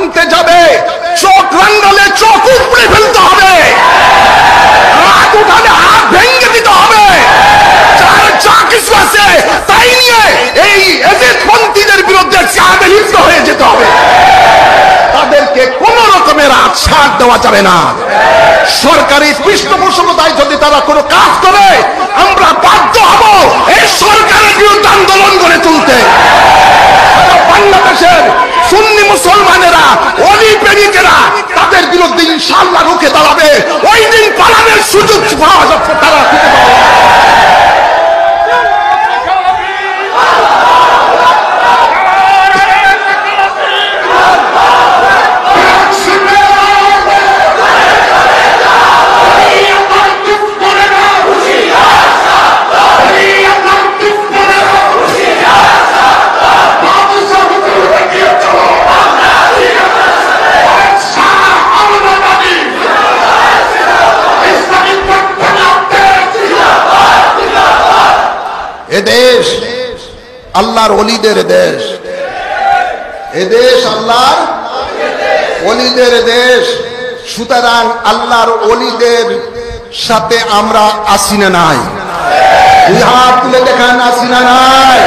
ভাঙতে যাবে, চোখ রাঙ্গালে চোখ উপড়ে ফেলতে হবে, হাত উঠালে হাত ভেঙে দিতে হবে, যার যা কিছু আছে তাই নিয়ে এই এজিদপন্থীদের বিরুদ্ধে জিহাদে লিপ্ত হয়ে যেতে হবে। তাদেরকে কোন রকমের আশ্বাস দেওয়া যাবে না। সরকারি পৃষ্ঠপোষকতায় যদি তারা কোনো কাজ করে, আমরা বাধ্য হব এই সরকারের বিরুদ্ধে আন্দোলন করে তুলতে। বাংলাদেশের সুন্নি মুসলমানেরা, অলি প্রেমিকেরা তাদের বিরুদ্ধে ইনশাআল্লাহ রুখে দাঁড়াবে। ওই দিন পালানোর সুযোগ পাওয়া যাচ্ছে তারা খুঁজে পাবে। এদেশ আল্লাহর ওলিদের দেশ, এদেশ আল্লাহর ওলিদের দেশ। সুতরাং আল্লাহর ওলিদের সাথে আমরা আসি না নাই? দুই হাত তুলে দেখান, আসি না নাই?